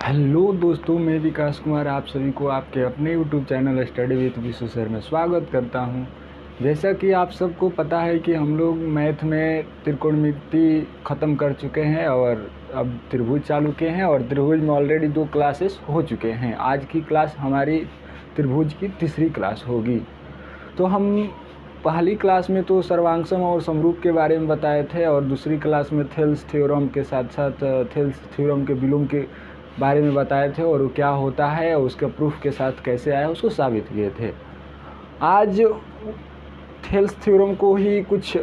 Hello दोस्तों, मैं विकास कुमार आप सभी को आपके अपने यूट्यूब चैनल स्टडी विद विश्व सर में स्वागत करता हूं। जैसा कि आप सबको पता है कि हम लोग मैथ में त्रिकोणमिति ख़त्म कर चुके हैं और अब त्रिभुज चालू किए हैं और त्रिभुज में ऑलरेडी 2 क्लासेस हो चुके हैं। आज की क्लास हमारी त्रिभुज की तीसरी क्लास होगी। तो हम पहली क्लास में तो सर्वांगसम और समरूप के बारे में बताए थे और दूसरी क्लास में थेल्स थ्योरम के साथ साथ थेल्स थ्योरम के विलोम के बारे में बताए थे और वो क्या होता है और उसके प्रूफ के साथ कैसे आया उसको साबित किए थे। आज थेल्स थ्योरम को ही कुछ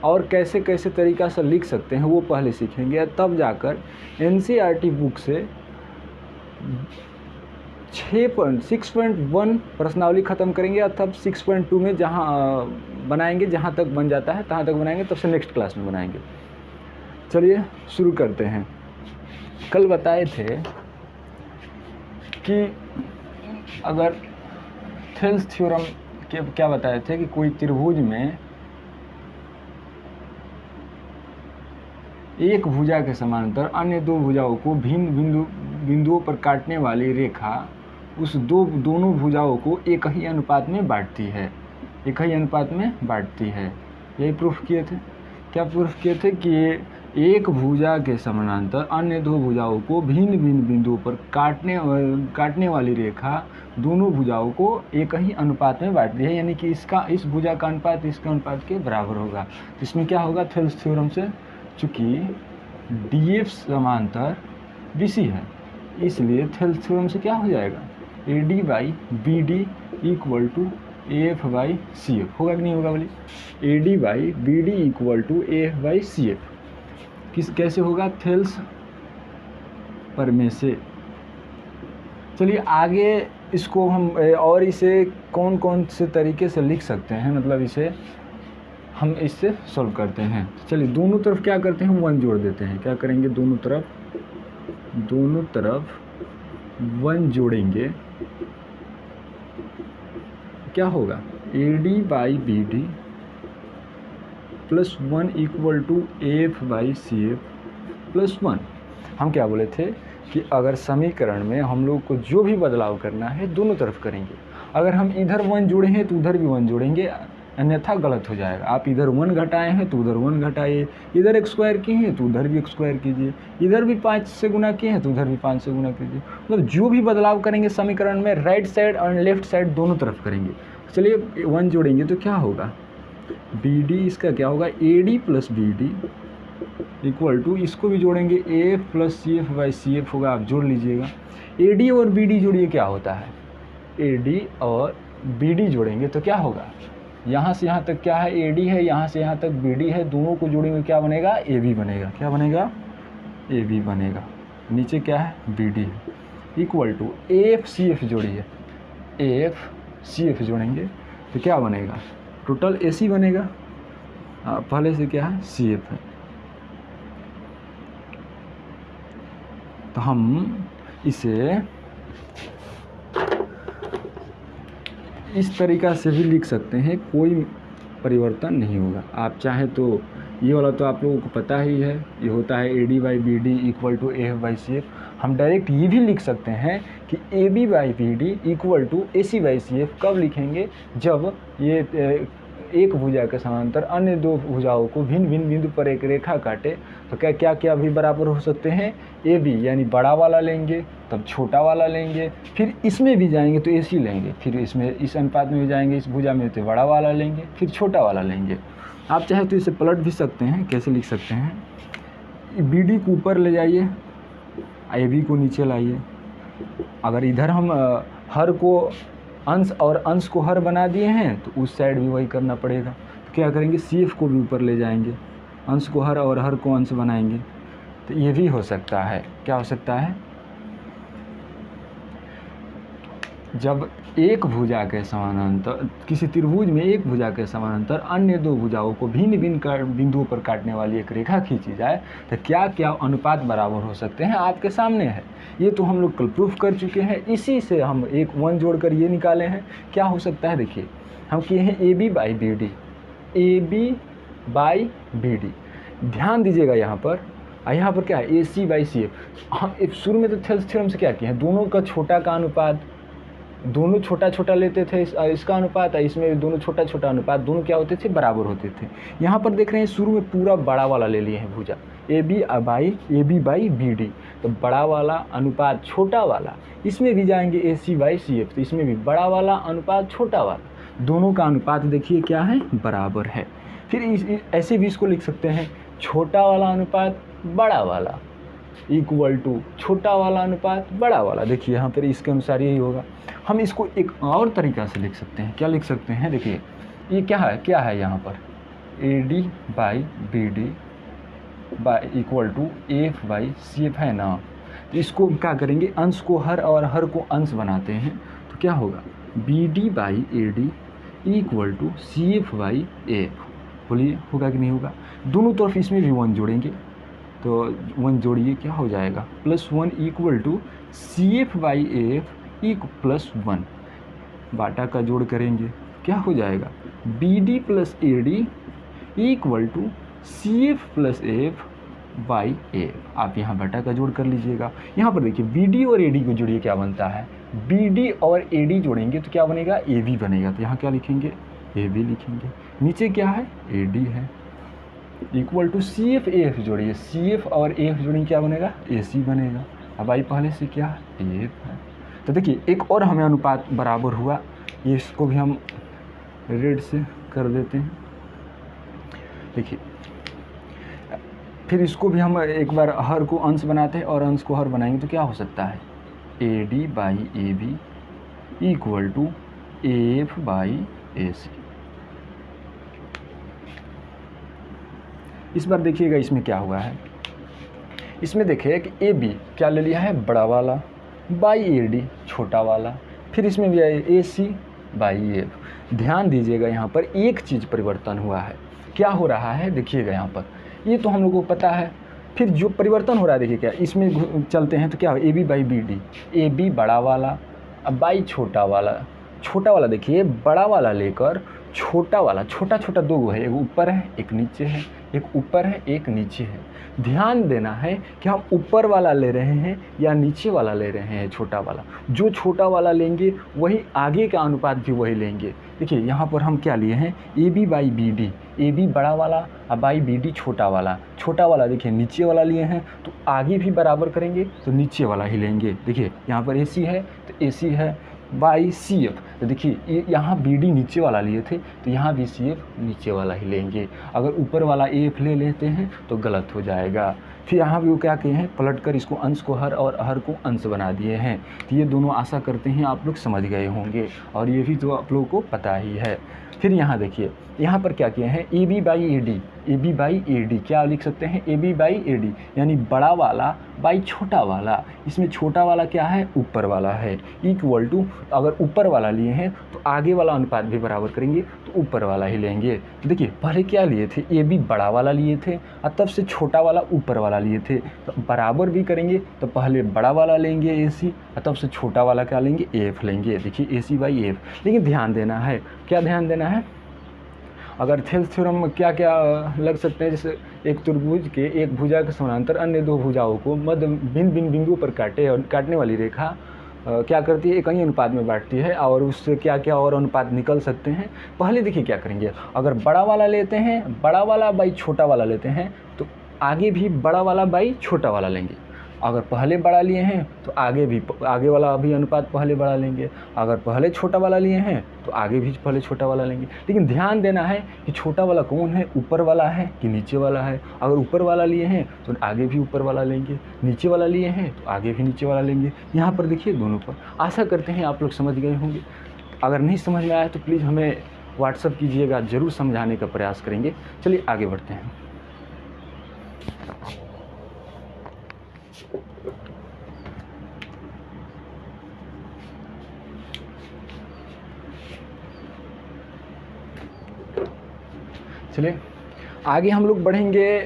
और कैसे कैसे तरीक़ा से लिख सकते हैं वो पहले सीखेंगे, तब जाकर एनसीईआरटी बुक से 6.1 प्रश्नावली ख़त्म करेंगे और तब 6.2 में जहाँ बनाएंगे, जहाँ तक बन जाता है तहाँ तक बनाएंगे, तब से नेक्स्ट क्लास में बनाएंगे। चलिए शुरू करते हैं। कल बताए थे कि अगर थेल्स थ्योरम के क्या बताए थे कि कोई त्रिभुज में एक भुजा के समानांतर अन्य 2 भुजाओं को भिन्न बिंदुओं पर काटने वाली रेखा उस दोनों भुजाओं को एक ही अनुपात में बांटती है, यही प्रूफ किए थे। क्या प्रूफ किए थे कि एक भुजा के समानांतर अन्य 2 भुजाओं को भिन्न बिंदुओं पर काटने वाली रेखा दोनों भुजाओं को एक ही अनुपात में बांटती है, यानी कि इस भुजा का अनुपात इसके अनुपात के बराबर होगा। इसमें क्या होगा थेल्स थ्योरम से, चूँकि DF समांतर BC है, इसलिए थेल्स थ्योरम से क्या हो जाएगा AD by BD equal to AF by CF होगा कि नहीं होगा बोलिए। AD by BD equal to AF by CF कैसे होगा थेल्स प्रमेय से। चलिए आगे इसको हम और इसे कौन कौन से तरीके से लिख सकते हैं, मतलब इसे हम इससे सॉल्व करते हैं। चलिए दोनों तरफ क्या करते हैं, 1 जोड़ देते हैं। क्या करेंगे, दोनों तरफ 1 जोड़ेंगे, क्या होगा AD by BD plus 1 equal to AF by CF plus 1। हम क्या बोले थे कि अगर समीकरण में हम लोग को जो भी बदलाव करना है दोनों तरफ करेंगे। अगर हम इधर 1 जोड़े हैं तो उधर भी 1 जोड़ेंगे, अन्यथा गलत हो जाएगा। आप इधर 1 घटाए हैं तो उधर 1 घटाइए, इधर एक स्क्वायर किए हैं तो उधर भी एक स्क्वायर कीजिए, इधर भी 5 से गुना किए हैं तो उधर भी 5 से गुना कीजिए। मतलब जो भी बदलाव करेंगे समीकरण में राइट साइड और लेफ्ट साइड दोनों तरफ करेंगे। चलिए 1 जोड़ेंगे तो क्या होगा BD, इसका क्या होगा AD plus BD equal to, इसको भी जोड़ेंगे AF plus CF by CF होगा, आप जोड़ लीजिएगा। AD और BD जोड़िए, क्या होता है AD और BD जोड़ेंगे तो क्या होगा, यहाँ से यहाँ तक क्या है AD है, यहाँ से यहाँ तक BD है, दोनों को जोड़ेंगे क्या बनेगा AB बनेगा। क्या बनेगा AB बनेगा। नीचे क्या है BD है इक्वल टू AF CF जोड़िए, AF CF जोड़ेंगे तो क्या बनेगा टोटल AC बनेगा। पहले से क्या है CF है, तो हम इसे इस तरीक़ा से भी लिख सकते हैं, कोई परिवर्तन नहीं होगा। आप चाहे तो ये वाला तो आप लोगों को पता ही है, ये होता है AD by BD equal to AF by CF। हम डायरेक्ट ये भी लिख सकते हैं कि AB by BD equal to AC by CF। कब लिखेंगे, जब ये एक भुजा के समांतर अन्य 2 भुजाओं को भिन्न बिंदु पर एक रेखा काटे तो क्या भी बराबर हो सकते हैं AB, यानी बड़ा वाला लेंगे तब छोटा वाला लेंगे, फिर इसमें भी जाएंगे तो AC लेंगे, फिर इसमें इस अनुपात में भी जाएंगे इस भुजा में तो बड़ा वाला लेंगे, फिर छोटा वाला लेंगे। आप चाहे तो इसे पलट भी सकते हैं। कैसे लिख सकते हैं, BD को ऊपर ले जाइए, AB को नीचे लाइए। अगर इधर हम हर को अंश और अंश को हर बना दिए हैं तो उस साइड भी वही करना पड़ेगा। तो क्या करेंगे CF को भी ऊपर ले जाएंगे, अंश को हर और हर को अंश बनाएंगे। तो ये भी हो सकता है। क्या हो सकता है, जब एक भुजा के समानांतर किसी त्रिभुज में एक भुजा के समानांतर अन्य 2 भुजाओं को भिन्न बिंदुओं पर काटने वाली एक रेखा खींची जाए तो क्या क्या अनुपात बराबर हो सकते हैं आपके सामने है। ये तो हम लोग कल प्रूफ कर चुके हैं, इसी से हम एक 1 जोड़कर ये निकाले हैं। क्या हो सकता है, देखिए हम किए हैं AB by BD, AB by BD। ध्यान दीजिएगा यहाँ पर यहाँ पर क्या है AC/CF। हम शुरू में तो थेल्स थ्योरम से क्या किए हैं, दोनों का छोटा का अनुपात, दोनों छोटा छोटा लेते थे, इसका अनुपात है, इसमें दोनों छोटा छोटा अनुपात, दोनों क्या होते थे, बराबर होते थे। यहाँ पर देख रहे हैं शुरू में पूरा बड़ा वाला ले लिए हैं भुजा AB/BD, तो बड़ा वाला अनुपात छोटा वाला, इसमें भी जाएंगे AC/CF, तो इसमें भी बड़ा वाला अनुपात छोटा वाला, दोनों का अनुपात देखिए क्या है, बराबर है। फिर ऐसे भी इसको लिख सकते हैं, छोटा वाला अनुपात बड़ा वाला इक्वल टू छोटा वाला अनुपात बड़ा वाला। देखिए यहाँ पर इसके अनुसार यही होगा। हम इसको एक और तरीक़ा से लिख सकते हैं, क्या लिख सकते हैं, देखिए ये क्या है यहाँ पर AD/BD इक्वल टू AF/CF है ना। तो इसको क्या करेंगे, अंश को हर और हर को अंश बनाते हैं, तो क्या होगा BD/AD इक्वल टू CF/AF। बोलिए होगा कि नहीं होगा। दोनों तरफ इसमें भी 1 जोड़ेंगे, तो 1 जोड़िए क्या हो जाएगा, +1 इक्वल टू CF/AF +1, बाटा का जोड़ करेंगे क्या हो जाएगा BD + AD equal to CF+AF/AF। आप यहाँ बाटा का जोड़ कर लीजिएगा। यहाँ पर देखिए BD और AD को जोड़िए, क्या बनता है, BD और AD जोड़ेंगे तो क्या बनेगा, AB बनेगा। तो यहाँ क्या लिखेंगे, AB लिखेंगे। नीचे क्या है, AD है, इक्वल टू CF/AF जोड़िए, CF और AF जोड़ेंगे क्या बनेगा, AC बनेगा। अब आई पहले से क्या है, AF है। तो देखिए एक और हमें अनुपात बराबर हुआ, ये इसको भी हम रेड से कर देते हैं। देखिए फिर इसको भी हम एक बार हर को अंश बनाते हैं और अंश को हर बनाएंगे तो क्या हो सकता है, AD/AB इक्वल टू AF/AC। इस बार देखिएगा इसमें क्या हुआ है, इसमें देखिए कि AB क्या ले लिया है, बड़ा वाला, बाई AD छोटा वाला, फिर इसमें भी आए AC/AF। ध्यान दीजिएगा यहाँ पर एक चीज़ परिवर्तन हुआ है, क्या हो रहा है, देखिएगा यहाँ पर, ये तो हम लोगों को पता है। फिर जो परिवर्तन हो रहा है देखिए क्या, इसमें चलते हैं तो क्या हो, AB/BD, AB बड़ा वाला अब बाई छोटा वाला देखिए बड़ा वाला लेकर छोटा वाला, छोटा छोटा 2 है, एक ऊपर है एक नीचे है, एक ऊपर है एक नीचे है। ध्यान देना है कि हम ऊपर वाला ले रहे हैं या नीचे वाला ले रहे हैं, छोटा वाला। जो छोटा वाला लेंगे वही आगे का अनुपात भी वही लेंगे। देखिए यहाँ पर हम क्या लिए हैं, AB/BD, AB बड़ा वाला और बाई BD छोटा वाला देखिए नीचे वाला लिए हैं, तो आगे भी बराबर करेंगे तो नीचे वाला ही लेंगे। देखिए यहाँ पर AC है तो AC है बाई CF, तो देखिए यहाँ BD नीचे वाला लिए थे तो यहाँ भी CF नीचे वाला ही लेंगे। अगर ऊपर वाला AF ले लेते हैं तो गलत हो जाएगा। फिर यहाँ भी वो क्या किए हैं, पलट कर इसको अंश को हर और हर को अंश बना दिए हैं। तो ये दोनों आशा करते हैं आप लोग समझ गए होंगे, और ये भी तो आप लोगों को पता ही है। फिर यहाँ देखिए यहाँ पर क्या किए हैं, AB/AD क्या लिख सकते हैं, AB/AD यानी बड़ा वाला बाई छोटा वाला। इसमें छोटा वाला क्या है, ऊपर वाला है, इक्वल टू अगर ऊपर वाला लिए हैं तो आगे वाला अनुपात भी बराबर करेंगे तो ऊपर वाला ही लेंगे। तो देखिए पहले क्या लिए थे, AB बड़ा वाला लिए थे और तब से छोटा वाला ऊपर वाला लिए थे, तो बराबर भी करेंगे तो पहले बड़ा वाला लेंगे AC और तब से छोटा वाला क्या लेंगे, AF लेंगे। देखिए AC/AF। लेकिन ध्यान देना है, क्या ध्यान देना है, अगर थेल्स थ्योरम में क्या क्या लग सकते हैं, जैसे एक त्रिभुज के एक भुजा के समानांतर अन्य 2 भुजाओं को मध्य भिन्न बिंदु पर काटे, और काटने वाली रेखा क्या करती है, एक ही अनुपात में बांटती है, और उससे क्या क्या और अनुपात निकल सकते हैं। पहले देखिए क्या करेंगे, अगर बड़ा वाला लेते हैं, बड़ा वाला बाई छोटा वाला लेते हैं तो आगे भी बड़ा वाला बाई छोटा वाला लेंगे। अगर पहले बड़ा लिए हैं तो आगे वाला भी अनुपात पहले बड़ा लेंगे। अगर पहले छोटा वाला लिए हैं तो आगे भी पहले छोटा वाला लेंगे। लेकिन ध्यान देना है कि छोटा वाला कौन है, ऊपर वाला है कि नीचे वाला है। अगर ऊपर वाला लिए हैं तो आगे भी ऊपर वाला लेंगे, नीचे वाला लिए हैं तो आगे भी नीचे वाला लेंगे। यहाँ पर देखिए दोनों पर। आशा करते हैं आप लोग समझ गए होंगे। अगर नहीं समझ में आया तो प्लीज़ हमें व्हाट्सअप कीजिएगा, ज़रूर समझाने का प्रयास करेंगे। चलिए आगे बढ़ते हैं। चलिए आगे हम लोग बढ़ेंगे,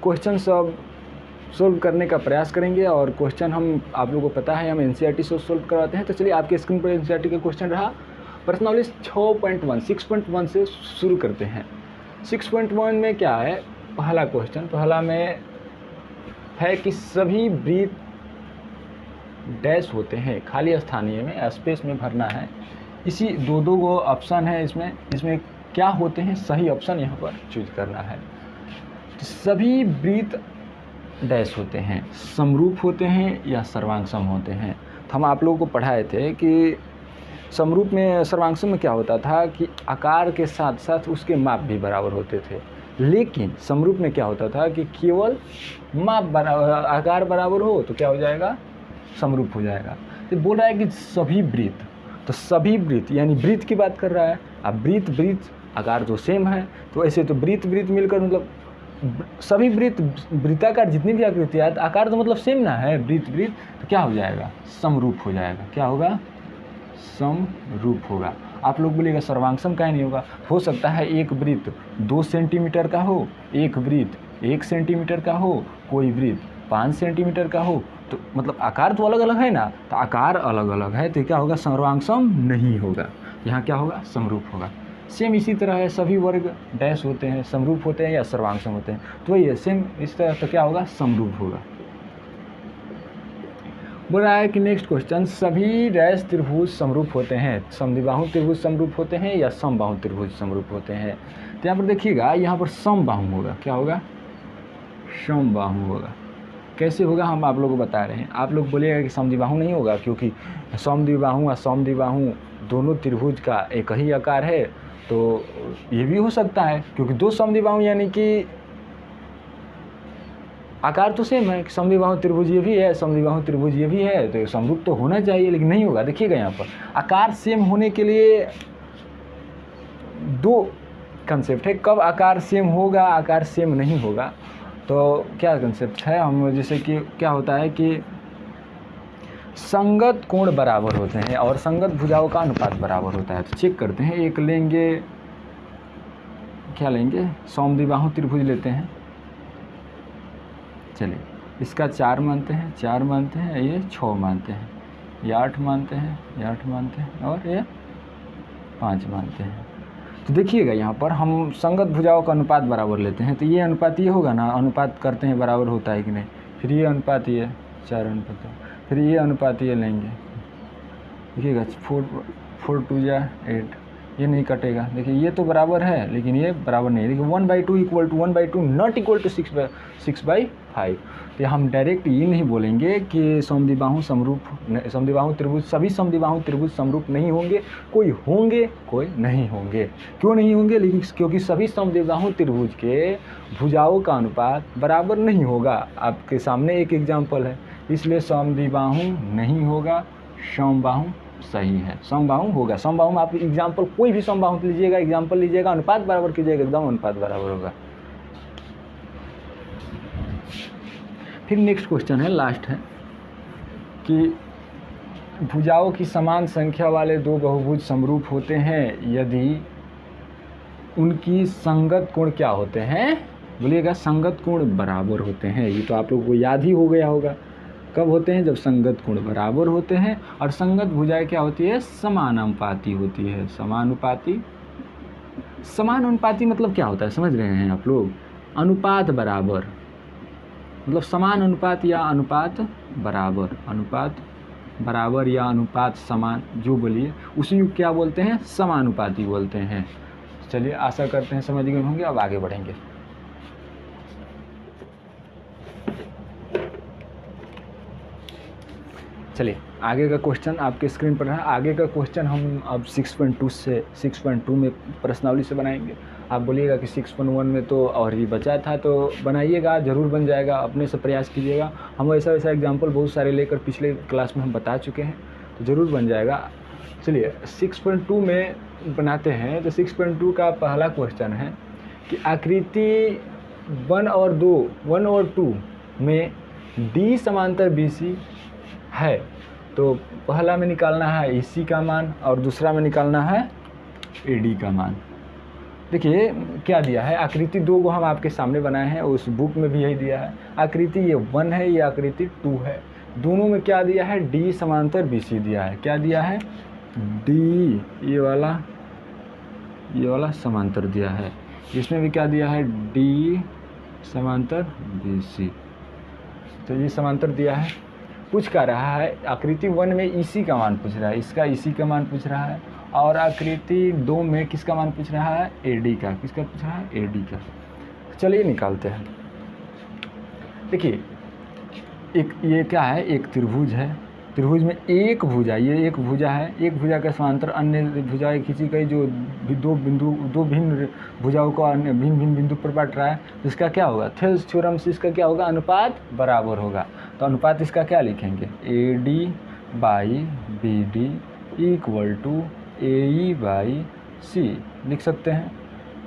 क्वेश्चन सब सोल्व करने का प्रयास करेंगे। और क्वेश्चन हम आप लोगों को पता है हम NCERT से सोल्व करवाते हैं। तो चलिए आपके स्क्रीन पर NCERT का क्वेश्चन रहा पर्सनल नॉलेज 6.1 से शुरू करते हैं। 6.1 में क्या है, पहला क्वेश्चन, पहला में है कि सभी वृत्त डैश होते हैं, खाली स्थानीय में स्पेस में भरना है। इसी दो को ऑप्शन है इसमें क्या होते हैं, सही ऑप्शन यहाँ पर चूज करना है। सभी वृत्त डैश होते हैं, समरूप होते हैं या सर्वांगसम होते हैं। तो हम आप लोगों को पढ़ाए थे कि समरूप में सर्वांगसम में क्या होता था कि आकार के साथ साथ उसके माप भी बराबर होते थे, लेकिन समरूप में क्या होता था कि केवल माप बराबर, आकार बराबर हो तो क्या हो जाएगा, समरूप हो जाएगा। तो बोल रहा है कि सभी वृत्त, तो सभी वृत्त यानी वृत्त की बात कर रहा है। अब वृत्त आकार तो सेम है, तो ऐसे तो वृत्त मिलकर मतलब सभी वृत्ताकार जितनी भी आकृतियाँ, आकार तो मतलब सेम ना है, वृत्त तो क्या हो जाएगा, समरूप हो जाएगा। क्या होगा, समरूप होगा। आप लोग बोलिएगा सर्वांगसम काहे नहीं होगा। हो सकता है एक वृत्त 2 सेंटीमीटर का हो, एक वृत्त 1 सेंटीमीटर का हो, कोई वृत्त 5 सेंटीमीटर का हो, तो मतलब आकार तो अलग अलग है ना, तो आकार अलग अलग है तो क्या होगा, सर्वांगसम नहीं होगा। यहाँ क्या होगा, समरूप होगा। सेम इसी तरह है, सभी वर्ग डैश होते हैं, समरूप होते हैं या सर्वांगसम होते हैं, तो वही है सेम इस तरह, तो क्या होगा, समरूप होगा। बोल रहा है कि नेक्स्ट क्वेश्चन, सभी डैश त्रिभुज समरूप होते हैं, समद्विबाहु त्रिभुज समरूप होते हैं या समबाहु त्रिभुज समरूप होते हैं। तो यहाँ पर देखिएगा, यहाँ पर समबाहु होगा। क्या होगा, समबाहु होगा। कैसे होगा हम आप लोगों को बता रहे हैं। आप लोग बोलिएगा कि समद्विबाहु नहीं होगा, क्योंकि समद्विबाहु और समद्विबाहु दोनों त्रिभुज का एक ही आकार है, तो ये भी हो सकता है, क्योंकि दो समद्विबाहु यानी कि आकार तो सेम है। समद्विबाहु त्रिभुज ये भी है, समद्विबाहु त्रिभुज ये भी है, तो समरूप तो होना चाहिए, लेकिन नहीं होगा। देखिएगा यहाँ पर आकार सेम होने के लिए दो कंसेप्ट है, कब आकार सेम होगा, आकार सेम नहीं होगा। तो क्या कंसेप्ट है, हम जैसे कि क्या होता है कि संगत कोण बराबर होते हैं और संगत भुजाओं का अनुपात बराबर होता है। तो चेक करते हैं, एक लेंगे, क्या लेंगे, समद्विबाहु त्रिभुज लेते हैं। चलिए इसका 4 मानते हैं, 4 मानते हैं, ये 6 मानते हैं, ये 8 मानते हैं, ये 8 मानते हैं, और ये 5 मानते हैं। तो देखिएगा यहाँ पर हम संगत भुजाओं का अनुपात बराबर लेते हैं, तो ये अनुपात ये होगा ना, अनुपात करते हैं बराबर होता है कि नहीं। फिर ये अनुपात ये 4 अनुपात, फिर ये अनुपात ये लेंगे। देखिएगा 4 2 जा 8, ये नहीं कटेगा। देखिए ये तो बराबर है, लेकिन ये बराबर नहीं है। देखिए 1/2 equal to 1/2 not equal to 6/5। तो हम डायरेक्ट ये नहीं बोलेंगे कि समद्विबाहु समरूप, समद्विबाहु त्रिभुज, सभी समद्विबाहु त्रिभुज समरूप नहीं होंगे, कोई होंगे कोई नहीं होंगे। क्यों नहीं होंगे, लेकिन क्योंकि सभी समद्विबाहु त्रिभुज के भुजाओं का अनुपात बराबर नहीं होगा। आपके सामने एक एग्जाम्पल है, इसलिए समद्विबाहु नहीं होगा, समबाहु सही है। समबाहु होगा, समबाहु में आप एग्जाम्पल कोई भी समबाहु लीजिएगा, एग्जाम्पल लीजिएगा, अनुपात बराबर कीजिएगा, एकदम अनुपात बराबर होगा। फिर नेक्स्ट क्वेश्चन है, लास्ट है कि भुजाओं की समान संख्या वाले दो बहुभुज समरूप होते हैं यदि उनकी संगत कोण क्या होते हैं, बोलिएगा संगत कोण बराबर होते हैं। ये तो आप लोगों को याद ही हो गया होगा, कब होते हैं, जब संगत कोण बराबर होते हैं। और संगत भुजाएं क्या होती है, समानुपाती होती है। समानुपाती, समानुपाती मतलब क्या होता है, समझ रहे हैं आप लोग, अनुपात बराबर, मतलब समान अनुपात या अनुपात बराबर, अनुपात बराबर या अनुपात समान, जो बोलिए उसी को क्या बोलते हैं, समानुपाती बोलते हैं। चलिए आशा करते हैं समझ गए होंगे, अब आगे बढ़ेंगे। चलिए आगे का क्वेश्चन आपके स्क्रीन पर है। आगे का क्वेश्चन हम अब 6.2 से 6.2 में प्रश्नावली से बनाएंगे। आप बोलिएगा कि 6.1 में तो और ही बचा था, तो बनाइएगा, ज़रूर बन जाएगा, अपने से प्रयास कीजिएगा। हम वैसा एग्जाम्पल बहुत सारे लेकर पिछले क्लास में हम बता चुके हैं, तो ज़रूर बन जाएगा। चलिए 6.2 में बनाते हैं। तो 6.2 का पहला क्वेश्चन है कि आकृति 1 और 2 में डी समांतर BC है, तो पहला में निकालना है AC का मान और दूसरा में निकालना है AD का मान। देखिए क्या दिया है, आकृति 2 को हम आपके सामने बनाए हैं, उस बुक में भी यही दिया है। आकृति ये 1 है, ये आकृति 2 है, दोनों में क्या दिया है, D समांतर BC दिया है। क्या दिया है, D, ये वाला समांतर दिया है। इसमें भी क्या दिया है, D समांतर BC। तो ये समांतर दिया है, पूछ क्या रहा है, आकृति 1 में EC का मान पूछ रहा है, इसका EC का मान पूछ रहा है, और आकृति 2 में किसका मान पूछ रहा है, AD का। किसका पूछ रहा है, AD का। चलिए निकालते हैं। देखिए एक ये क्या है, एक त्रिभुज है, त्रिभुज में एक भुजा, ये एक भुजा है, एक भुजा के समांतर अन्य भुजाएं खींची गई जो दो भिन्न भुजाओं को अन्य भिन्न बिंदु पर बांट रहा है। तो इसका क्या होगा, थेल्स थ्योरम से इसका क्या होगा, अनुपात बराबर होगा। तो अनुपात इसका क्या लिखेंगे, AD/BD इक्वल टू AE/C लिख सकते हैं।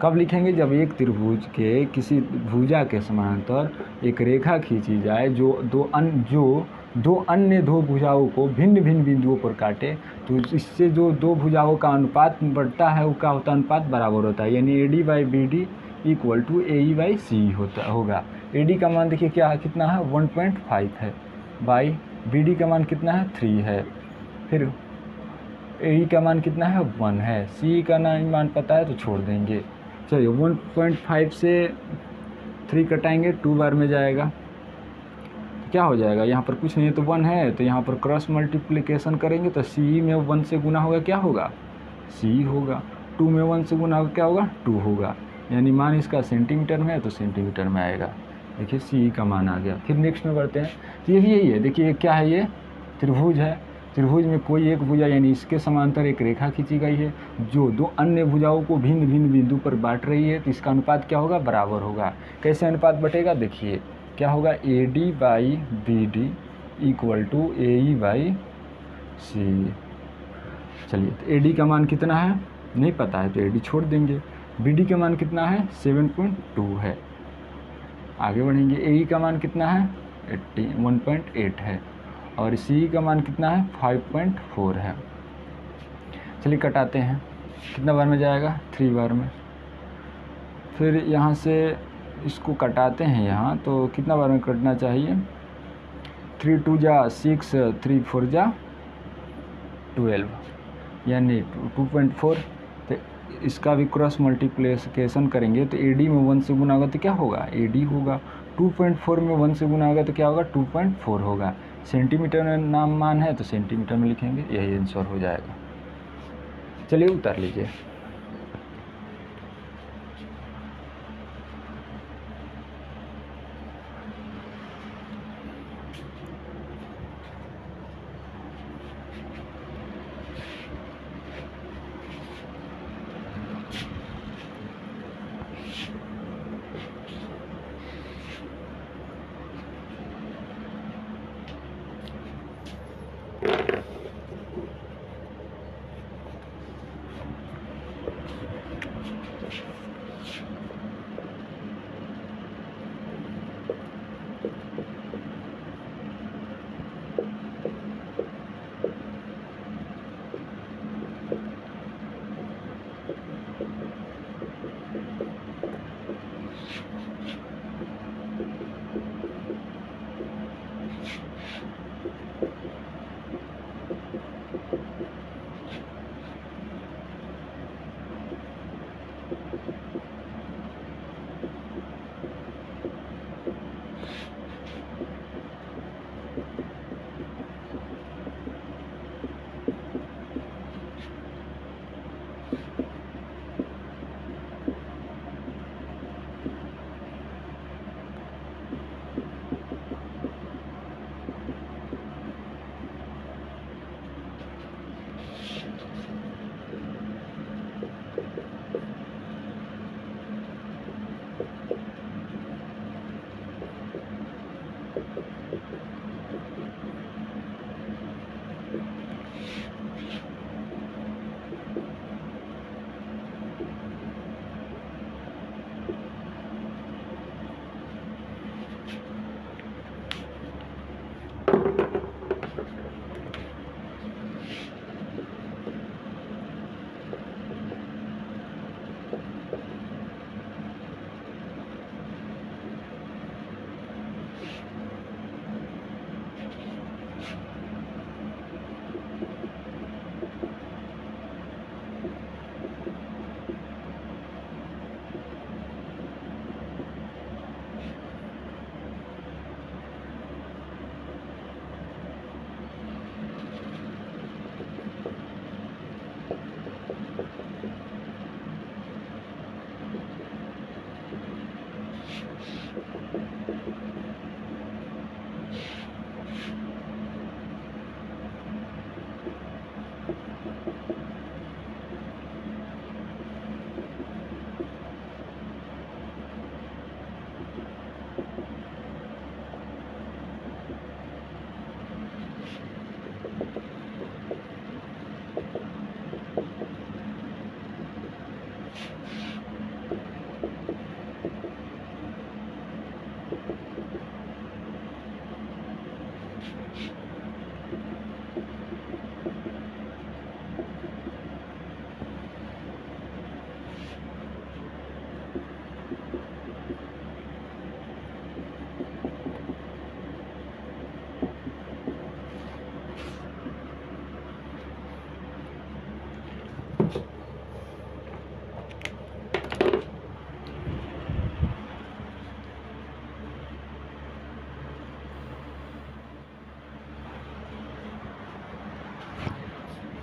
कब लिखेंगे, जब एक त्रिभुज के किसी भुजा के समांतर एक रेखा खींची जाए जो दो अन्य भुजाओं को भिन्न बिंदुओं पर काटे, तो इससे जो दो भुजाओं का अनुपात बढ़ता है वो क्या होता है, अनुपात बराबर होता है, यानी AD/BD इक्वल टू AE/C होगा। AD का मान देखिए क्या कितना है, 1.5 है, बाई BD का मान कितना है, 3 है, फिर AE का मान कितना है, 1 है, C का मान पता है तो छोड़ देंगे। चलिए 1.5 से 3 कटाएंगे, 2 बार में जाएगा, क्या हो जाएगा, यहाँ पर कुछ नहीं है तो 1 है, तो यहाँ पर क्रॉस मल्टीप्लिकेशन करेंगे तो C में 1 से गुना होगा, क्या होगा, C होगा, 2 में 1 से गुना होगा, क्या होगा, 2 होगा, यानी मान इसका सेंटीमीटर में है तो सेंटीमीटर में आएगा। देखिए C का मान आ गया। फिर नेक्स्ट में बढ़ते हैं, तो ये भी यही है, देखिए क्या है, ये त्रिभुज है, त्रिभुज में कोई एक भुजा यानी इसके समांतर एक रेखा खींची गई है जो दो अन्य भुजाओं को भिन्न बिंदु पर बांट रही है, तो इसका अनुपात क्या होगा, बराबर होगा। कैसे अनुपात बटेगा, देखिए क्या होगा, AD/BD इक्वल टू AE/C। चलिए तो AD का मान कितना है, नहीं पता है तो AD छोड़ देंगे। BD का मान कितना है, 7.2 है। आगे बढ़ेंगे, AE का मान कितना है, 1.8 है, और C का मान कितना है, 5.4 है। चलिए कटाते हैं, कितना बार में जाएगा, 3 बार में। फिर यहाँ से इसको कटाते हैं यहाँ, तो कितना बार में कटना चाहिए, 3 2 जा 6, 3 4 जा 12, यानी 2.4। तो इसका भी क्रॉस मल्टीप्लिकेशन करेंगे तो AD में 1 से गुना होगा तो क्या होगा, AD होगा, 2.4 में 1 से गुना होगा तो क्या होगा, 2.4 होगा। सेंटीमीटर में नाम मान है तो सेंटीमीटर में लिखेंगे, यही आंसर हो जाएगा। चलिए उतार लीजिए।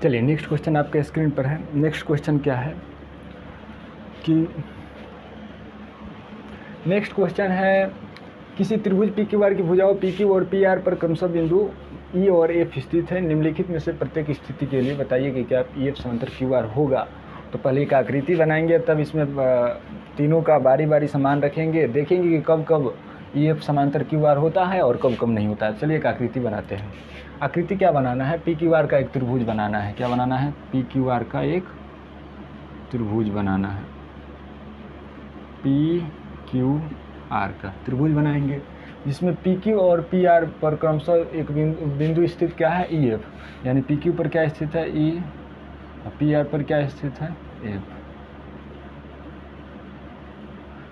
चलिए नेक्स्ट क्वेश्चन आपके स्क्रीन पर है। नेक्स्ट क्वेश्चन क्या है कि नेक्स्ट क्वेश्चन है किसी त्रिभुज पी क्यू आर की भुजाओं पी क्यू और पी आर पर क्रमशः बिंदु ई और एफ स्थित है। निम्नलिखित में से प्रत्येक स्थिति के लिए बताइए कि क्या पी एफ समांतर क्यू आर होगा। तो पहले एक आकृति बनाएंगे, तब इसमें तीनों का बारी बारी समान रखेंगे, देखेंगे कि कब कब ई एफ समांतर क्यू आर होता है और कब कब नहीं होता है। चलिए एक आकृति बनाते हैं। आकृति क्या बनाना है? पी क्यू आर का एक त्रिभुज बनाना है। क्या बनाना है? पी क्यू आर का एक त्रिभुज बनाना है। पी क्यू आर का त्रिभुज बनाएंगे जिसमें पी क्यू और पी आर पर क्रमशः एक बिंदु स्थित क्या है? E F. यानी पी क्यू पर क्या स्थित है? ई, और पी आर पर क्या स्थित है? एफ।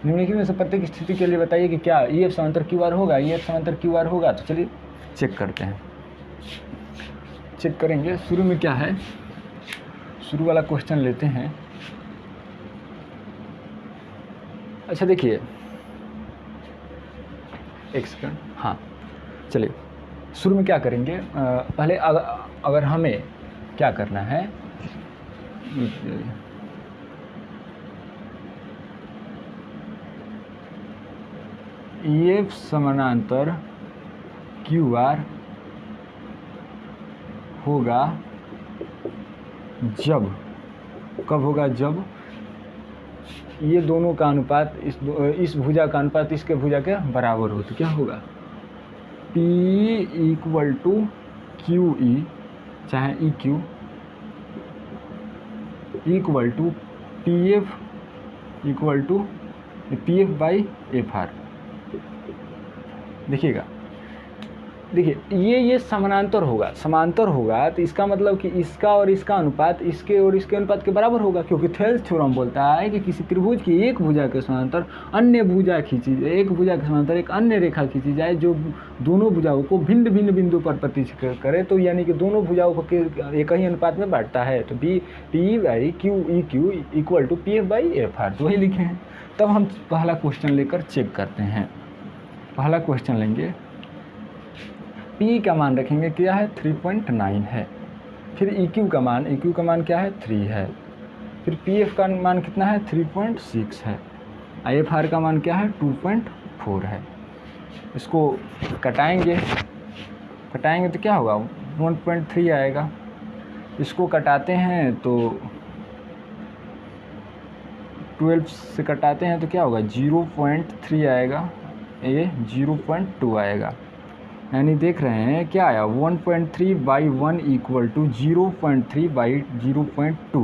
निम्नलिखित में से प्रत्येक स्थिति के लिए बताइए कि क्या ई एफ समांतर क्यू आर होगा। ई एफ समांतर क्यू आर होगा। तो चलिए चेक करते हैं। चेक करेंगे। शुरू में क्या है, शुरू वाला क्वेश्चन लेते हैं। अच्छा देखिए एक सेकंड, हाँ चलिए शुरू में क्या करेंगे, पहले अगर हमें क्या करना है, एफ समानांतर क्यू आर होगा जब, कब होगा? जब ये दोनों का अनुपात इस भुजा का अनुपात इसके भुजा के बराबर हो। तो क्या होगा? P equal to q e, चाहे e Q equal to P f equal to P F by F r. देखिएगा, देखिए ये समानांतर होगा, समांतर होगा तो इसका मतलब कि इसका और इसका अनुपात इसके और इसके अनुपात के बराबर होगा, क्योंकि थेल्स थ्योरम बोलता है कि किसी त्रिभुज की एक भुजा के समांतर अन्य भुजा खींची, एक भुजा के समांतर एक अन्य रेखा खींची जाए जो दोनों भुजाओं को भिन्न भिन्न बिंदु पर प्रतिच्छेद करे, तो यानी कि दोनों भुजाओं को एक ही अनुपात में बांटता है। तो P by Q E Q equal to P F by F R, तो वही लिखे हैं। तब हम पहला क्वेश्चन लेकर चेक करते हैं। पहला क्वेश्चन लेंगे, P का मान रखेंगे क्या है? 3.9 है। फिर EQ का मान क्या है? 3 है। फिर PF का मान कितना है? 3.6 है। IFR का मान क्या है? 2.4 है। इसको कटाएंगे तो क्या होगा? 1.3 आएगा। इसको कटाते हैं तो 12 से कटाते हैं तो क्या होगा? 0.3 आएगा, ये 0.2 आएगा। यानी देख रहे हैं क्या आया? 1.3 बाई 1 इक्वल टू 0.3 बाई 0.2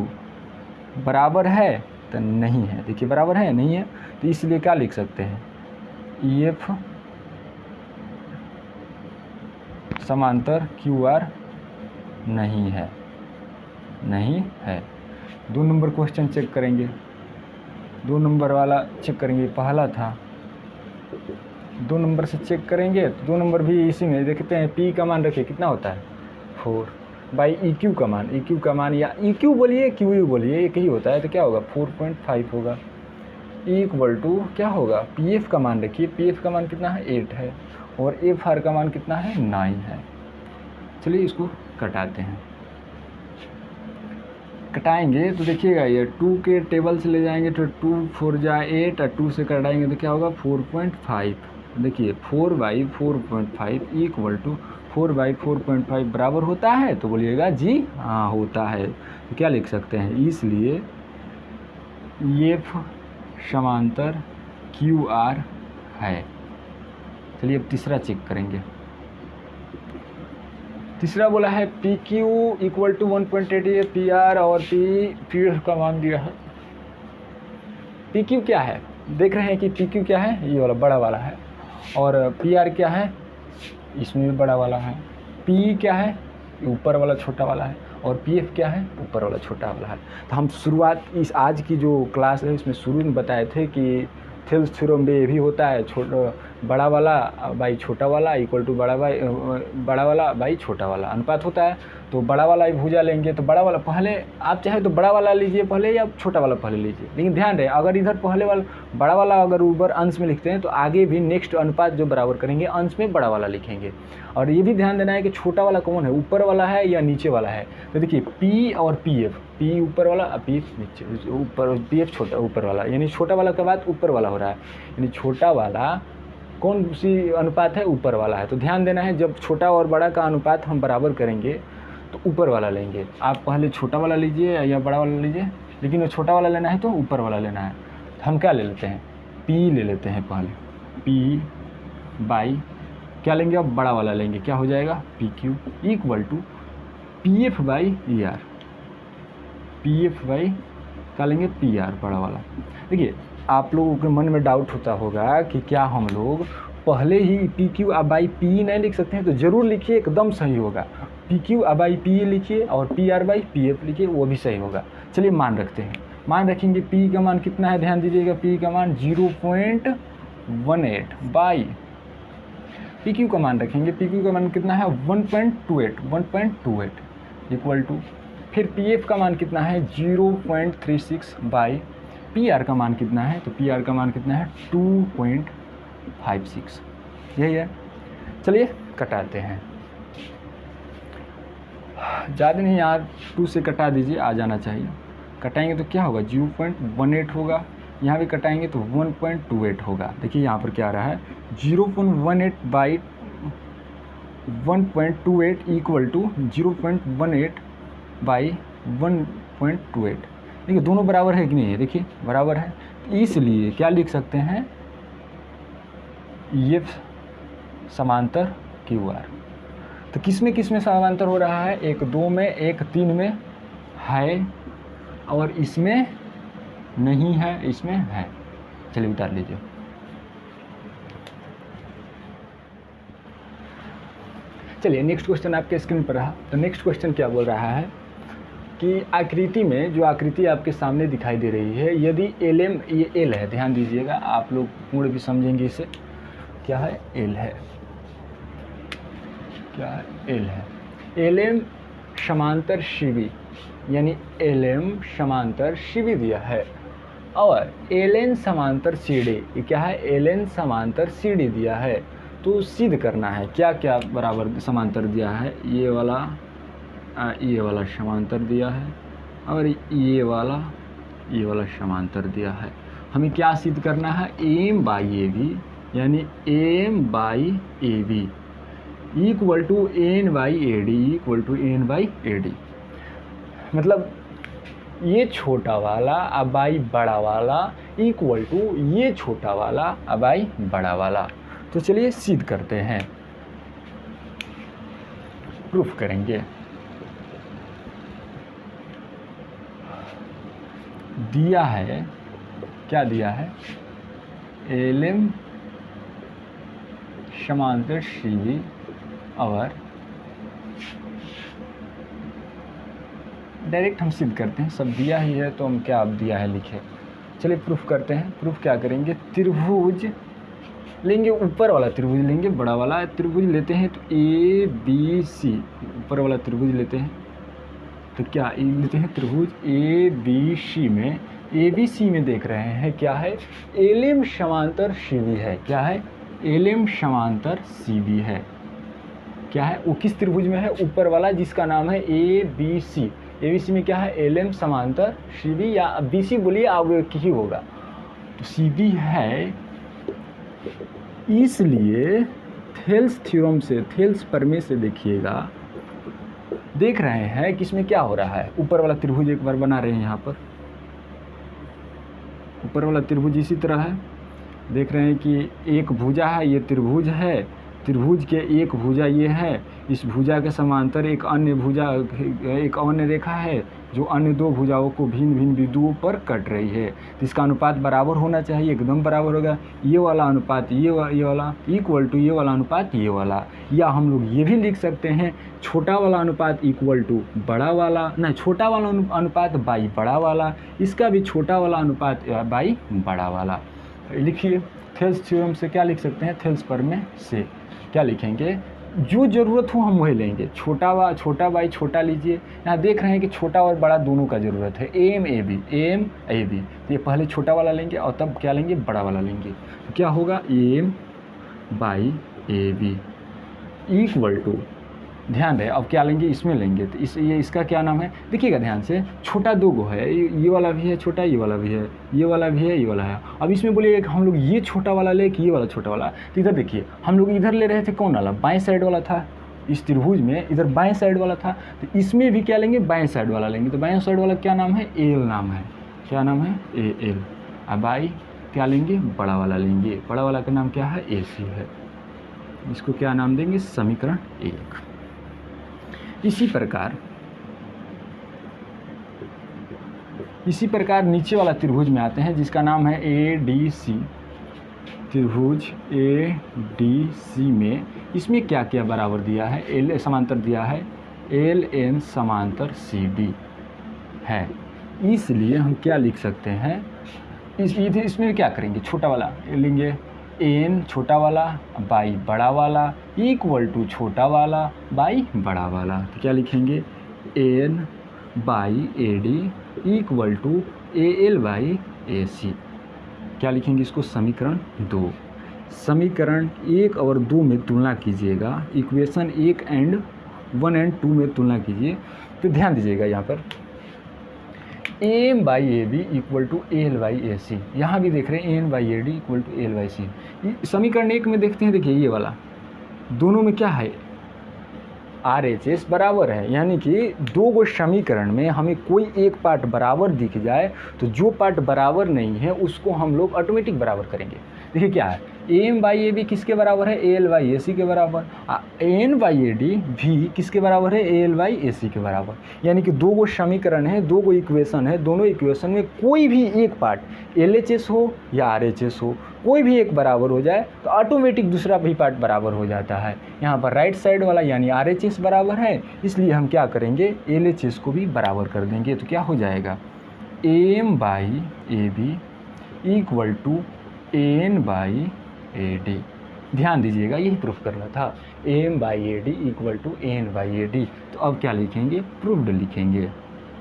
बराबर है? तो नहीं है। देखिए बराबर है नहीं है, तो इसलिए क्या लिख सकते हैं? ई एफ समांतर क्यू आर नहीं है, नहीं है। 2 नंबर क्वेश्चन चेक करेंगे। 2 नंबर वाला चेक करेंगे, पहला था। 2 नंबर से चेक करेंगे तो 2 नंबर भी इसी में देखते हैं। P का मान रखिए कितना होता है? 4 बाई EQ का मान या EQ बोलिए QU बोलिए, एक ही होता है। तो क्या होगा? 4.5 होगा। इक्वल टू क्या होगा? PF का मान रखिए, PF का मान कितना है? 8 है। और FR का मान कितना है? 9 है। चलिए इसको कटाते हैं। कटाएंगे तो देखिएगा ये 2 के टेबल से ले जाएंगे तो 2 4 जा 8 और 2 से कटाएंगे तो क्या होगा? 4.5। देखिए 4 बाई 4.5 इक्वल टू 4 बाई 4.5 बराबर होता है? तो बोलिएगा जी हाँ होता है। तो क्या लिख सकते हैं? इसलिए एफ समांतर क्यू आर है। चलिए अब तीसरा चेक करेंगे। तीसरा बोला है P Q equal to 1.8 P R और पी एफ का मान दिया है। पी क्यू क्या है? देख रहे हैं कि पी क्यू क्या है? ये वाला बड़ा वाला है। और पी आर क्या है? इसमें भी बड़ा वाला है। पी क्या है? ऊपर वाला छोटा वाला है। और पी एफ क्या है? ऊपर वाला छोटा वाला है। तो हम शुरुआत इस आज की जो क्लास है इसमें शुरू में बताए थे कि थेल्स थ्योरम में ये भी होता है, बड़ा वाला बाई छोटा वाला इक्वल टू बड़ा वाला बाई छोटा वाला अनुपात होता है। तो बड़ा वाला ही भुजा लेंगे तो बड़ा वाला पहले, आप चाहे तो बड़ा वाला लीजिए पहले या छोटा वाला पहले लीजिए, लेकिन ध्यान रहे अगर इधर पहले वाला बड़ा वाला अगर ऊपर अंश में लिखते हैं तो आगे भी नेक्स्ट अनुपात जो बराबर करेंगे अंश में बड़ा वाला लिखेंगे। और ये भी ध्यान देना है कि छोटा वाला कौन है, ऊपर वाला है या नीचे वाला है। तो देखिए P और PF, P ऊपर वाला PF नीचे, ऊपर PF छोटा ऊपर वाला, यानी छोटा वाला के बाद ऊपर वाला हो रहा है, यानी छोटा वाला कौन सी अनुपात है, ऊपर वाला है। तो ध्यान देना है जब छोटा और बड़ा का अनुपात हम बराबर करेंगे तो ऊपर वाला लेंगे। आप पहले छोटा वाला लीजिए या बड़ा वाला लीजिए, लेकिन छोटा वाला लेना है तो ऊपर वाला लेना है। तो हम क्या ले लेते हैं, P ले लेते हैं पहले, P बाई क्या लेंगे, अब बड़ा वाला लेंगे, क्या हो जाएगा PQ equal to PF by ER, PF by क्या लेंगे PR बड़ा वाला। देखिए आप लोगों के मन में डाउट होता होगा कि क्या हम लोग पहले ही PQ बाई PE नहीं लिख सकते हैं, तो ज़रूर लिखिए, एकदम सही होगा। PQ बाई PE लिखिए और PR बाई PF लिखिए, वो भी सही होगा। चलिए मान रखते हैं, मान रखेंगे P का मान कितना है, ध्यान दीजिएगा P का मान 0.18 बाई PQ का मान रखेंगे, PQ का मान कितना है 1.28 इक्वल टू, फिर PF का मान कितना है 0.36 बाई PR का मान कितना है, तो PR का मान कितना है 2.56, यही है। चलिए कटाते हैं, ज़्यादा नहीं यार 2 से कटा दीजिए, आ जाना चाहिए। कटाएंगे तो क्या होगा 0.18 होगा, यहाँ भी कटाएंगे तो 1.28 होगा। देखिए यहाँ पर क्या आ रहा है 0.18 बाई 1.28 इक्वल टू 0.18 बाई 1.28। देखिए दोनों बराबर है कि नहीं है, देखिए बराबर है, इसलिए क्या लिख सकते हैं ये समांतर QR। तो किस में समांतर हो रहा है, एक 2 में एक 3 में है और इसमें नहीं है, इसमें है। चलिए उतार लीजिए। चलिए नेक्स्ट क्वेश्चन आपके स्क्रीन पर रहा। तो नेक्स्ट क्वेश्चन क्या बोल रहा है कि आकृति में, जो आकृति आपके सामने दिखाई दे रही है, यदि LM, ये L है, ध्यान दीजिएगा, आप लोग पूर्ण भी समझेंगे इसे, क्या है L है, क्या है L है, LM समांतर CV, यानी LM समांतर CV दिया है और LN समांतर CD, ये क्या है LN समांतर CD दिया है। तो सिद्ध करना है क्या क्या बराबर समांतर दिया है, ये वाला समांतर दिया है और ये वाला समांतर दिया है। हमें क्या सिद्ध करना है, M बाई AB, यानी M by AB equal to N by AD equal to N by AD। मतलब ये छोटा वाला अबाई बड़ा वाला इक्वल टू ये छोटा वाला अबाई बड़ा वाला। तो चलिए सिद्ध करते हैं, प्रूफ करेंगे। दिया है, क्या दिया है, LM समांतर CV और डायरेक्ट हम सिद्ध करते हैं, सब दिया ही है तो हम क्या अब दिया है लिखे। चलिए प्रूफ करते हैं। प्रूफ क्या करेंगे, त्रिभुज लेंगे, ऊपर वाला त्रिभुज लेंगे, बड़ा वाला त्रिभुज लेते हैं तो ABC, ऊपर वाला त्रिभुज लेते हैं तो क्या लेते हैं, त्रिभुज ABC में, ABC में देख रहे हैं क्या है, LM समांतर CV है, क्या है LM समांतर CV है, क्या है वो किस त्रिभुज में है, ऊपर वाला जिसका नाम है ABC। ABC में क्या है LM समांतर CV, या BC बोलिए आप एक ही होगा, तो CV है। इसलिए थेल्स थ्योरम से, थेल्स प्रमेय से देखिएगा, देख रहे हैं कि इसमें क्या हो रहा है, ऊपर वाला त्रिभुज एक बार बना रहे हैं, यहाँ पर ऊपर वाला त्रिभुज इसी तरह है, देख रहे हैं कि एक भुजा है, ये त्रिभुज है, त्रिभुज के एक भुजा ये है, इस भुजा के समांतर एक अन्य भुजा, एक अन्य रेखा है जो अन्य दो भुजाओं को भिन्न भिन्न बिंदुओं पर कट रही है। तो इसका अनुपात बराबर होना चाहिए, एकदम बराबर होगा, ये वाला अनुपात ये वाला इक्वल टू ये वाला अनुपात ये वाला। या हम लोग ये भी लिख सकते हैं छोटा वाला अनुपात इक्वल टू बड़ा वाला, नहीं छोटा वाला अनुपात बाई बड़ा वाला, इसका भी छोटा वाला अनुपात बाई बड़ा वाला। लिखिए थेल्स थ्योरम से क्या लिख सकते हैं, थेल्स प्रमेय से क्या लिखेंगे, जो ज़रूरत हो हम वही लेंगे। छोटा बाई छोटा लीजिए, यहाँ देख रहे हैं कि छोटा और बड़ा दोनों का ज़रूरत है, एम ए बी, तो ये पहले छोटा वाला लेंगे और तब क्या लेंगे, बड़ा वाला लेंगे। तो क्या होगा, M by A B equal to, ध्यान रहे अब क्या लेंगे, इसमें लेंगे तो ये इसका क्या नाम है, देखिएगा ध्यान से, छोटा दो गो है, ये वाला भी है छोटा, ये वाला भी है, ये वाला भी है, ये वाला है। अब इसमें बोलिएगा कि हम लोग ये छोटा वाला ले कि ये वाला छोटा वाला, तो इधर देखिए हम लोग इधर ले रहे थे कौन वाला, बाएं साइड वाला था, इस त्रिभुज में इधर बाएं साइड वाला था, तो इसमें भी क्या लेंगे, बाएं साइड वाला लेंगे। तो बाएं साइड वाला क्या नाम है, एल नाम है, क्या नाम है, ए एल। अब बाई क्या लेंगे, बड़ा वाला लेंगे, बड़ा वाला का नाम क्या है, ए सी है। इसको क्या नाम देंगे, समीकरण 1। इसी प्रकार नीचे वाला त्रिभुज में आते हैं जिसका नाम है ए डी सी। त्रिभुज ए डी सी में इसमें क्या क्या बराबर दिया है, एल समांतर दिया है, एल एन समांतर सी डी है। इसलिए हम क्या लिख सकते हैं, इसमें क्या करेंगे, छोटा वाला लेंगे, एन छोटा वाला बाई बड़ा वाला इक्वल टू छोटा वाला बाई बड़ा वाला। तो क्या लिखेंगे, n by A D equal to a l by a c. क्या लिखेंगे इसको, समीकरण 2। समीकरण 1 और 2 में तुलना कीजिएगा, इक्वेशन 1 एंड 1 एंड 2 में तुलना कीजिए। तो ध्यान दीजिएगा यहाँ पर m by A B equal to l by a c, यहाँ भी देख रहे हैं n by A D equal to l by c. समीकरण 1 में देखते हैं, देखिए ये वाला दोनों में क्या है, आर एच एस बराबर है, यानी कि दो गो समीकरण में हमें कोई एक पार्ट बराबर दिख जाए तो जो पार्ट बराबर नहीं है उसको हम लोग ऑटोमेटिक बराबर करेंगे। देखिए क्या है, एम बाई ए बी किसके बराबर है, ए एल बाई ए सी के बराबर, एन बाई ए डी भी किसके बराबर है, ए एल बाई ए सी के बराबर। यानी कि दो गो समीकरण है, दो गो इक्वेशन है, दोनों इक्वेशन में कोई भी एक पार्ट एल एच एस हो या आर एच एस हो, कोई भी एक बराबर हो जाए तो ऑटोमेटिक दूसरा भी पार्ट बराबर हो जाता है। यहाँ पर राइट साइड वाला यानी आर एच एस बराबर है, इसलिए हम क्या करेंगे, एल एच एस को भी बराबर कर देंगे। तो क्या हो जाएगा, M by A B equal to N by A D. ध्यान दीजिएगा यही प्रूफ करना था, M by A D equal to N by A D. तो अब क्या लिखेंगे, प्रूफ्ड लिखेंगे,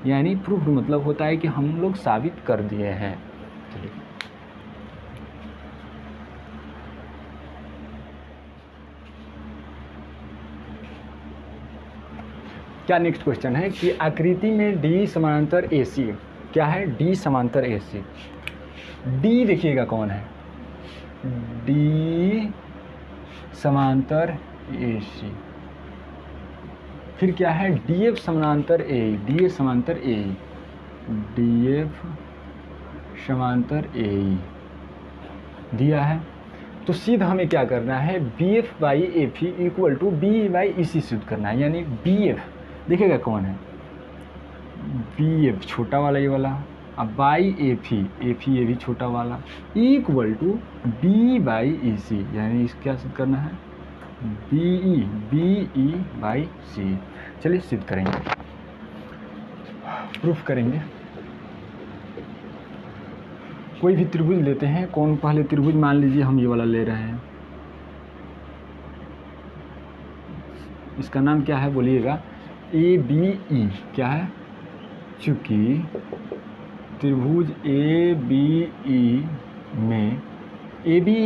यानी प्रूफ्ड मतलब होता है कि हम लोग साबित कर दिए हैं। चलिए क्या नेक्स्ट क्वेश्चन है कि आकृति में डी समांतर ए सी, क्या है, डी समांतर ए सी। डी देखिएगा कौन है, डी समांतर ए सी, फिर क्या है, डी एफ समांतर ए, डी एफ समांतर ए, डी एफ समांतर ए दिया है। तो सीधा हमें क्या करना है, B F by f e equal to b by e c सिद्ध करना है। यानी बी एफ देखिएगा कौन है, बी एफ छोटा वाला ये वाला, अब बाई एफ ई ये भी छोटा वाला equal to b by e सी, यानी इस क्या सिद्ध करना है, बी ई बाई सी। चलिए सिद्ध करेंगे, प्रूफ करेंगे। कोई भी त्रिभुज लेते हैं, कौन पहले त्रिभुज मान लीजिए हम ये वाला ले रहे हैं, इसका नाम क्या है बोलिएगा, ए बी ई, क्या है, चूँकि त्रिभुज ए बी ई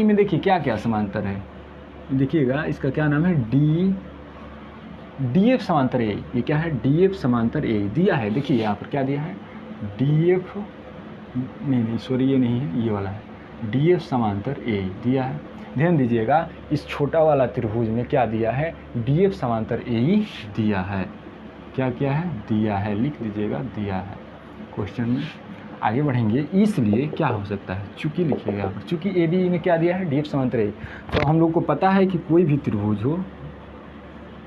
में देखिए क्या क्या समांतर है, देखिएगा इसका क्या नाम है, डी एफ समांतर ए, ये क्या है, डी एफ समांतर ए दिया है। देखिए यहाँ पर क्या दिया है, डी एफ नहीं सॉरी ये नहीं है, ये वाला है, डी एफ समांतर ए दिया है। ध्यान दीजिएगा इस छोटा वाला त्रिभुज में क्या दिया है, डी एफ समांतर ए ही दिया है। क्या क्या है, दिया है, लिख दीजिएगा दिया है क्वेश्चन में। आगे बढ़ेंगे, इसलिए क्या हो सकता है, चूँकि लिखिएगा यहाँ पर, चूँकि ए बी में क्या दिया है, डी एफ समांतर ए। तो हम लोग को पता है कि कोई भी त्रिभुज हो,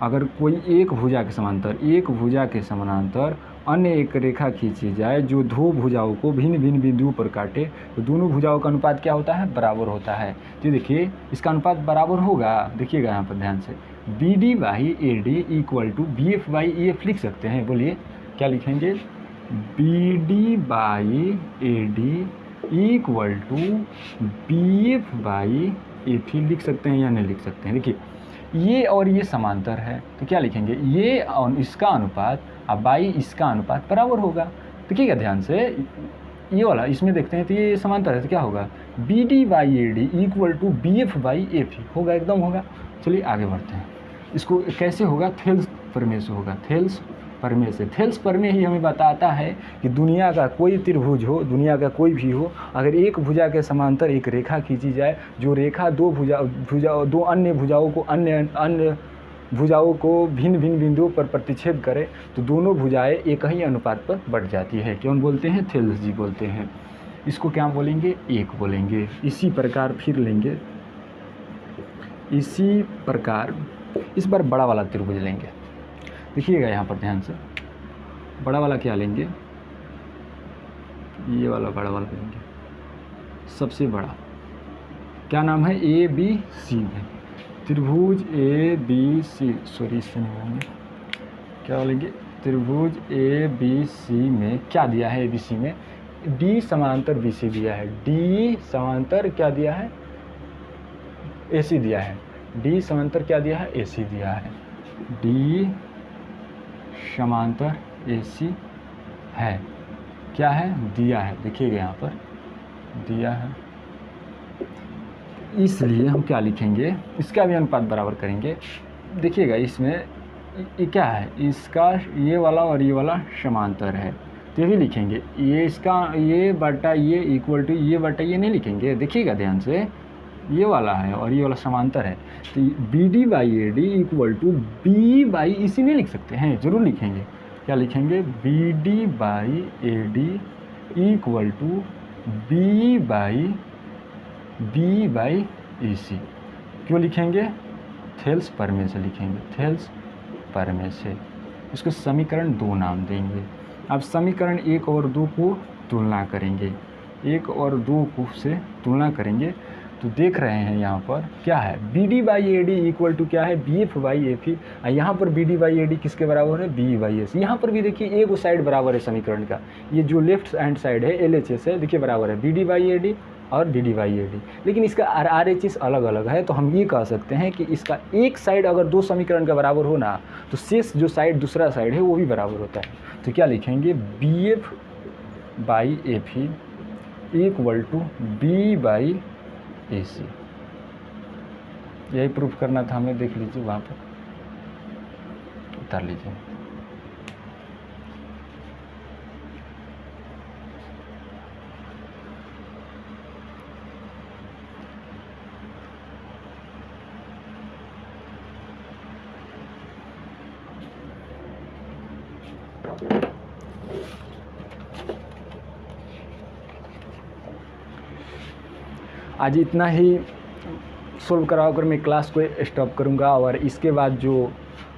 अगर कोई एक भुजा के समानांतर अन्य एक रेखा खींची जाए जो दो भुजाओं को भिन्न भिन्न बिंदुओं पर काटे, तो दोनों भुजाओं का अनुपात क्या होता है, बराबर होता है। तो देखिए इसका अनुपात बराबर होगा, देखिएगा यहाँ पर ध्यान से, b D by A D equal to b F by e f लिख सकते हैं। बोलिए क्या लिखेंगे, b D by A D equal to b F by F ही लिख सकते हैं या नहीं लिख सकते हैं। देखिए ये और ये समांतर है तो क्या लिखेंगे, ये और इसका अनुपात अब बाई इसका अनुपात बराबर होगा। देखिएगा ध्यान से, ये वाला इसमें देखते हैं तो ये समांतर है तो क्या होगा, b D by A D equal to b F by F ही होगा, एकदम होगा। चलिए आगे बढ़ते हैं। इसको कैसे होगा, थेल्स प्रमेय से होगा। थेल्स प्रमेय से, थेल्स प्रमेय ही हमें बताता है कि दुनिया का कोई त्रिभुज हो, दुनिया का कोई भी हो, अगर एक भुजा के समांतर एक रेखा खींची जाए, जो रेखा दो अन्य भुजाओं को अन्य भुजाओं को भिन्न भिन्न बिंदुओं पर प्रतिच्छेद करे तो दोनों भुजाएं एक ही अनुपात पर बढ़ जाती है। कौन बोलते हैं, थेल्स जी बोलते हैं। इसको क्या बोलेंगे, एक बोलेंगे। इसी प्रकार फिर लेंगे, इसी प्रकार इस बार बड़ा वाला त्रिभुज लेंगे। देखिएगा यहाँ पर ध्यान से, बड़ा वाला क्या लेंगे, ये वाला बड़ा वाला लेंगे, सबसे बड़ा क्या नाम है, ए बी सी में त्रिभुज ए बी सी, सॉरी इससे नहीं बोलेंगे, क्या बोलेंगे, त्रिभुज ए बी सी में क्या दिया है, ए बी सी में डी समांतर बी सी दिया है, डी समांतर क्या दिया है, ए सी दिया है, डी समांतर क्या दिया है, ए सी दिया है, डी समांतर ए सी है, क्या है, दिया है। देखिएगा यहाँ पर दिया है, इसलिए हम क्या लिखेंगे, इसका भी अनुपात बराबर करेंगे। देखिएगा इसमें ये क्या है, इसका ये वाला और ये वाला समांतर है तो ये भी लिखेंगे, ये इसका ये बटा ये इक्वल टू ये बटा ये नहीं लिखेंगे। देखिएगा ध्यान से, ये वाला है और ये वाला समांतर है तो b D by A D equal to b by इसी नहीं लिख सकते हैं, जरूर लिखेंगे। क्या लिखेंगे, b D by A D equal to b by a c. क्यों लिखेंगे, थेल्स प्रमेय से लिखेंगे, थेल्स प्रमेय से। इसको समीकरण 2 नाम देंगे। अब समीकरण 1 और 2 को तुलना करेंगे, 1 और 2 को से तुलना करेंगे तो देख रहे हैं यहाँ पर क्या है, B D by A D equal to क्या है, बी एफ बाई एफ ही। यहाँ पर B D by A D किसके बराबर है, बी बाई एस। यहाँ पर भी देखिए एक साइड बराबर है समीकरण का, ये जो लेफ्ट हैंड साइड है एल एच एस है, देखिए बराबर है B D by A d और d d by A d, लेकिन इसका आर एच एस अलग अलग है। तो हम ये कह सकते हैं कि इसका एक साइड अगर दो समीकरण का बराबर हो ना तो शेष जो साइड दूसरा साइड है वो भी बराबर होता है। तो क्या लिखेंगे, बी एफ बाई एफ ही equal to b by a c. यही प्रूफ करना था हमें, देख लीजिए वहाँ पर उतार लीजिए। आज इतना ही सोल्व करा कर मैं क्लास को स्टॉप करूंगा। और इसके बाद जो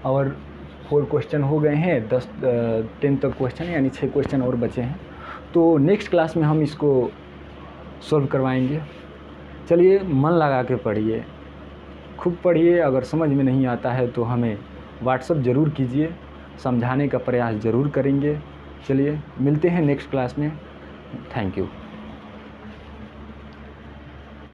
और 4 क्वेश्चन हो गए हैं, 10 तक क्वेश्चन यानी 6 क्वेश्चन और बचे हैं, तो नेक्स्ट क्लास में हम इसको सोल्व करवाएंगे। चलिए मन लगा के पढ़िए, खूब पढ़िए। अगर समझ में नहीं आता है तो हमें व्हाट्सएप ज़रूर कीजिए, समझाने का प्रयास ज़रूर करेंगे। चलिए मिलते हैं नेक्स्ट क्लास में। Thank you.